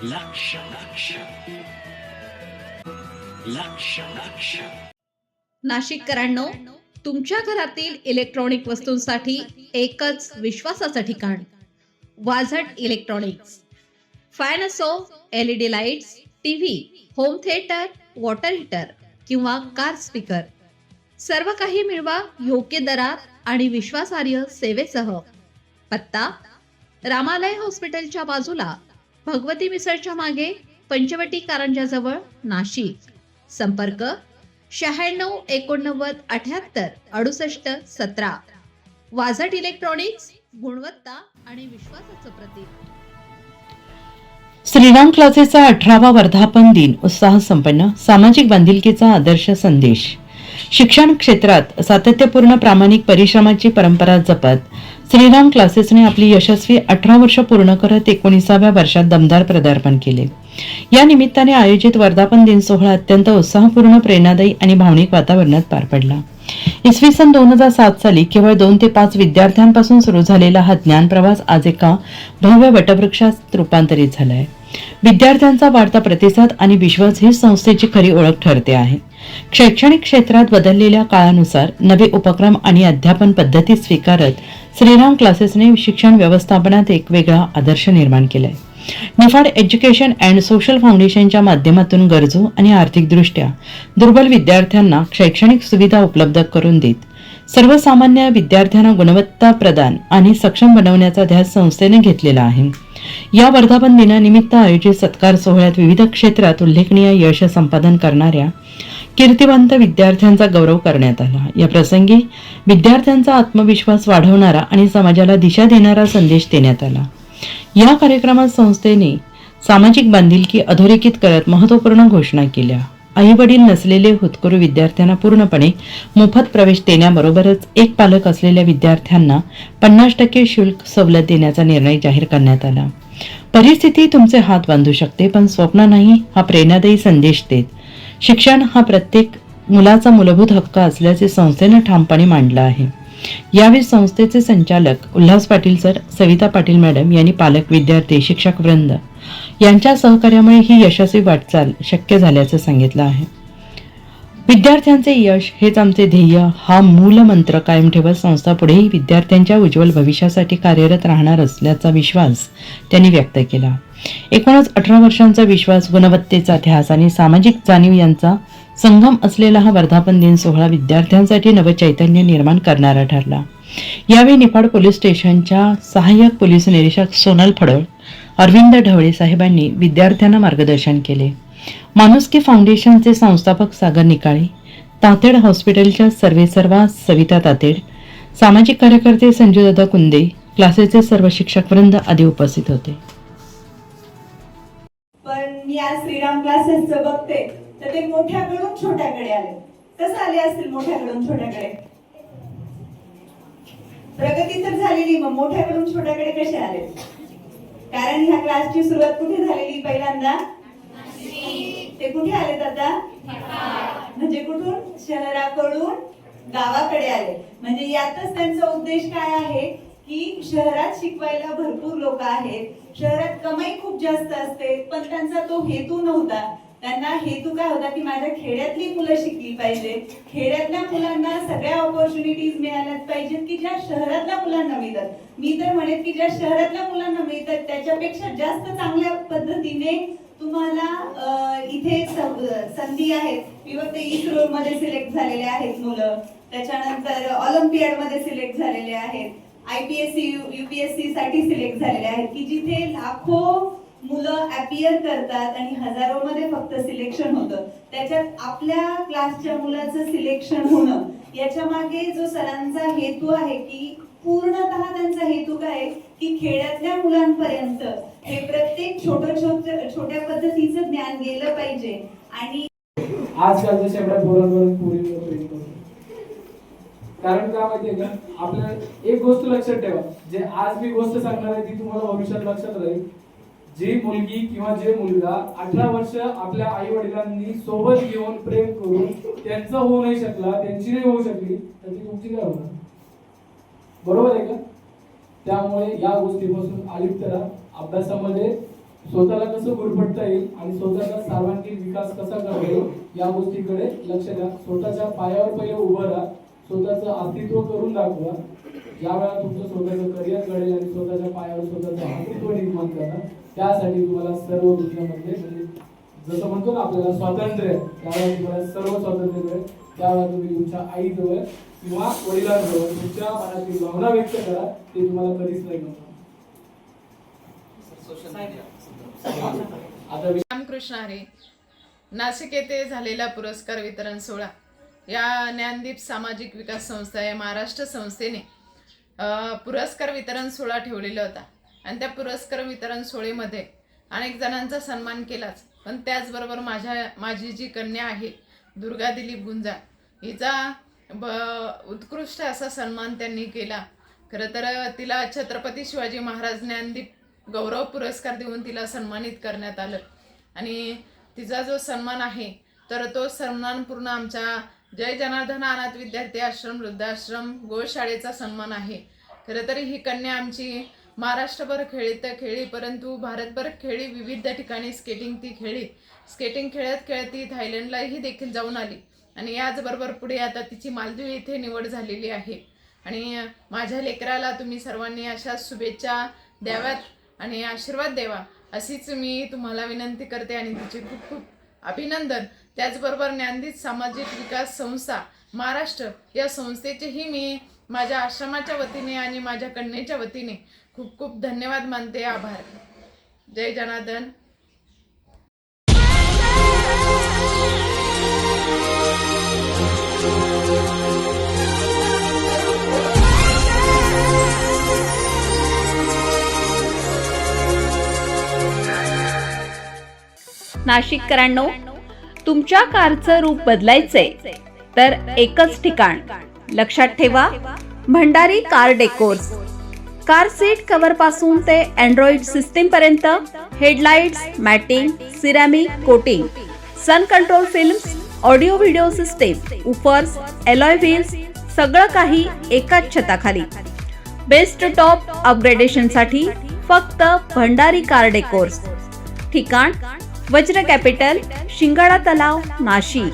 लक्ष लक्ष लक्ष लक्ष नाशिककरांनो, तुमच्या घरातील इलेक्ट्रॉनिक वस्तूंसाठी एकच विश्वासाचं ठिकाण वाझट इलेक्ट्रॉनिक्स. फॅन असो, LED lights, TV, home theatre, water heater किंवा कार स्पीकर, सर्व काही मिळवा योग्य दरात आणि विश्वासार्ह सेवेसह. पत्ता रामालय हॉस्पिटलच्या बाजूला, भगवती मिसळच्या मागे, पंचवटी कारंजाजवळ, नाशिक. संपर्क 96 89 78 68 17. वाझट इलेक्ट्रॉनिक्स, गुणवत्ता आणि विश्वासाचं प्रतीक. श्रीराम क्लासेसचा 18वा वर्धापन दिन उत्साह संपन्न. सामाजिक बांधिलकीचा आदर्श संदेश. शिक्षण क्षेत्रात सातत्यपूर्ण प्रामाणिक परिश्रमाची परंपरा जपत श्रीराम क्लासेसने आपली यशस्वी 18 वर्ष पूर्ण करत 19व्या वर्षात दमदार पदार्पण केले. या निमित्ताने आयोजित वर्धापन दिन सोहळा अत्यंत उत्साहपूर्ण, प्रेरणादायी आणि भावनिक वातावरणात पार पडला. इसवी सन 2007 साली केवळ 2 ते 5 विद्यार्थ्यांपासून सुरू झालेला हा ज्ञान प्रवास आज एका भव्य वटवृक्षात रूपांतरित झाला आहे. विद्यार्थ्यांचा वाढता प्रतिसाद आणि विश्वास ही संस्थेची खरी ओळख ठरते आहे. शैक्षणिक क्षेत्रात बदललेल्या काळानुसार नवे उपक्रम आणि अध्यापन पद्धती स्वीकारत श्रीराम क्लासेसने शिक्षण व्यवस्थापनात एक वेगळा आदर्श निर्माण केलाय. निफाड एज्युकेशन अँड सोशल फाउंडेशनच्या माध्यमातून गरजू आणि आर्थिकदृष्ट्या दुर्बल विद्यार्थ्यांना शैक्षणिक सुविधा उपलब्ध करून देत सर्वसामान्य विद्यार्थ्यांना गुणवत्ता प्रदान आणि सक्षम बनवण्याचा ध्यास संस्थेने घेतलेला आहे. या वर्धापन दिनानिमित्त आयोजित सत्कार सोहळ्यात विविध क्षेत्रात उल्लेखनीय यश संपादन करणाऱ्या कीर्तिवंत विद्यार्थ्यांचा गौरव करण्यात आला. या प्रसंगी विद्यार्थ्यांचा आत्मविश्वास वाढवणारा आणि समाजाला दिशा देणारा संदेश देण्यात आला. या कार्यक्रमात संस्थेने सामाजिक बांधिलकी अधोरेखित करत महत्त्वपूर्ण घोषणा केल्या. आई वडील नसलेले होतकरू विद्यार्थ्यांना पूर्णपणे मोफत प्रवेश देण्याबरोबरच एक पालक असलेल्या विद्यार्थ्यांना 50% शुल्क सवलत देण्याचा निर्णय जाहीर करण्यात आला. परिस्थिती तुमचे हात बांधू शकते, पण स्वप्न नाही, हा प्रेरणादायी संदेश देत शिक्षण हा प्रत्येक मुलाचा मूलभूत हक्क असल्याचे संस्थेने ठामपणे मांडलं आहे. यावेळी संस्थेचे संचालक उल्हास पाटील सर, सविता पाटील मॅडम यांनी पालक, विद्यार्थी, शिक्षक वृंद यांच्या सहकार्यामुळे ही यशस्वी वाटचाल शक्य झाल्याचं सांगितलं आहे. विद्यार्थ्यांचे यश हेच आमचे ध्येय हा मूल मंत्र कायम ठेवत संस्था पुढेही विद्यार्थ्यांच्या उज्ज्वल भविष्यासाठी कार्यरत राहणार असल्याचा विश्वास त्यांनी व्यक्त केला. एकूणच 18 वर्षांचा विश्वास, गुणवत्तेचा ध्यास आणि सामाजिक जाणीव यांचा संगम असलेला हा वर्धापन दिन सोहळा विद्यार्थ्यांसाठी नवचैतन्य निर्माण करणारा ठरला. यावेळी निफाड पोलीस स्टेशनच्या सहाय्यक पोलीस निरीक्षक सोनल फडळ, अरविंद ढवळे साहेबांनी विद्यार्थ्यांना मार्गदर्शन केले. माणुसकी फाउंडेशनचे संस्थापक सागर निकाळे, तातेड हॉस्पिटलच्या सर्वेसर्वा सविता तातेड, सामाजिक कार्यकर्ते संजूदादा कुंदे, क्लासेसचे सर्व शिक्षक वृंद आदी उपस्थित होते. पण मी आज श्रीराम क्लासेसचं बघते तर ते मोठ्याकडून छोट्याकडे आले. कसं आले असतील मोठ्याकडून छोट्याकडे? प्रगती तर झालेली, मग मोठ्याकडून छोट्याकडे कसे आले? कारण ह्या क्लासची सुरुवात कुठे झालेली पहिल्यांदा? ते कुठे आलेत आता? म्हणजे कुठून? शहराकडून गावाकडे आले. म्हणजे यातच त्यांचा उद्देश काय आहे की शहरात शिकवायला भरपूर लोक आहेत, शहरात कमाई खूप जास्त असते, पण त्यांचा तो हेतू नव्हता. त्यांना हेतू काय होता की माझ्या खेड्यातली मुलं शिकली पाहिजे, खेड्यातल्या मुलांना सगळ्या ऑपॉर्च्युनिटीज मिळाल्याच पाहिजेत की ज्या शहरातल्या मुलांना मिळतात. मी तर म्हणेन की ज्या शहरातल्या मुलांना मिळतात त्याच्यापेक्षा जास्त चांगल्या पद्धतीने तुम्हाला इथे संधी आहेत. मी बघते इस्रो मध्ये सिलेक्ट झालेले आहेत मुलं, त्याच्यानंतर ऑलिम्पियाड मध्ये सिलेक्ट झालेले आहेत, IPSC UPSC साठी सिलेक्ट झालेले आहेत की जिथे लाखो मुलं अपियर करतात आणि हजारोमध्ये फक्त सिलेक्शन होतं. त्याच्यात आपल्या क्लासच्या मुलाचं सिलेक्शन होणं याच्या मागे जो सरांचा हेतू आहे की पूर्णतः त्यांचा हेतू काय आहे की खेड्यातल्या मुलांपर्यंत हे प्रत्येक छोट्या पद्धतीचं ज्ञान गेलं पाहिजे. आणि आजकाल जसे आपल्या पोरांवर पुरी कारण काय माहितीये का, आपल्या एक गोष्ट लक्षात ठेवा, जे आज मी गोष्ट सांगणार आहे ती तुम्हाला भविष्यात लक्षात राहील. जी मुलगी किंवा जे मुलगा 18 वर्ष आपल्या आई वडिलांनी सोबत घेऊन प्रेम करून त्यांचं होऊ नाही शकला, त्यांची नाही होऊ शकली, तर ती तुमची काय होणार? बरोबर आहे का? त्यामुळे या गोष्टीपासून अलिप्त राहा, अभ्यासामध्ये स्वतःला कसं गुरफटता येईल आणि स्वतःचा सर्वांगीण विकास कसा करता येईल या गोष्टीकडे लक्ष द्या. स्वतःच्या पायावर पहिले उभं राहा, स्वतःचं अस्तित्व करून दाखवा. ज्या वेळा तुमचं स्वतःचं करिअर घडेल आणि स्वतःच्या पायावर स्वतःचं अस्तित्व निर्माण करा, त्यासाठी तुम्हाला सर्व दुनियामधले म्हणजे जसं म्हणतो ना आपल्याला स्वातंत्र्य, त्यावेळेला तुम्हाला सर्व स्वातंत्र्य मिळेल. त्यावेळेला तुम्ही तुमच्या आईजवळ किंवा वडिलांजवळ तुमच्या मनातील भावना व्यक्त करा, ते तुम्हाला कधीच नाही मिळणार. आता रामकृष्ण हरी. नाशिक येथे झालेला पुरस्कार वितरण सोहळा या ज्ञानदीप सामाजिक विकास संस्था या महाराष्ट्र संस्थेने पुरस्कार वितरण सोहळा ठेवलेला होता आणि त्या पुरस्कार वितरण सोहळ्यामध्ये अनेक जणांचा सन्मान केलाच, पण त्याचबरोबर माझी जी कन्या आहे दुर्गा दिलीप गुंजा हिचा उत्कृष्ट असा सन्मान त्यांनी केला. खरं तर तिला छत्रपती शिवाजी महाराज ज्ञानदीप गौरव पुरस्कार देऊन तिला सन्मानित करण्यात आलं आणि तिचा जो सन्मान आहे तर तो सन्मान पूर्ण आमच्या जय जनार्दन अनाथ विद्यार्थी आश्रम वृद्धाश्रम गोशाळेचा सन्मान आहे. खरं तर ही कन्या आमची महाराष्ट्रभर खेळी, परंतु भारतभर खेळी, विविध ठिकाणी स्केटिंग ती खेळी. स्केटिंग खेळत खेळत ती थायलंडलाही देखील जाऊन आली आणि याचबरोबर पुढे आता तिची मालदीव येथे निवड झालेली आहे. आणि माझ्या लेकराला तुम्ही सर्वांनी अशा शुभेच्छा द्याव्यात आणि आशीर्वाद द्यावा अशीच मी तुम्हाला विनंती करते आणि तिचे खूप खूप अभिनंदन. त्याचबरोबर ज्ञानदीप सामाजिक विकास संस्था महाराष्ट्र या संस्थेचेही मी माझ्या आश्रमाच्या वतीने आणि माझ्या कन्येच्या वतीने खूप खूप धन्यवाद मानते. आभार. जय जनार्दन. नाशिककरांनो, तुमच्या कारचं रूप बदलायचंय तर एकच ठिकाण लक्षात ठेवा, Bhandari car decors. Car seat cover पासून ते अँड्रॉइड सिस्टीम पर्यंत, headlights, matting, ceramic coating, sun control films, audio video system, woofers, alloy wheels, सगळं काही एकाच छताखाली. बेस्ट टॉप अपग्रेडेशनसाठी फक्त भंडारी कार डेकोर्स. ठिकाण वज्र कॅपिटल, शिंगाडा तलाव, नाशिक.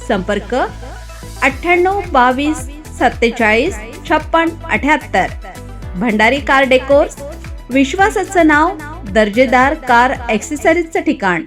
संपर्क 98 22 47 56 78. भंडारी कार डेकोर्स, विश्वासाचं नाव, दर्जेदार कार ॲक्सेसरीजचं ठिकाण.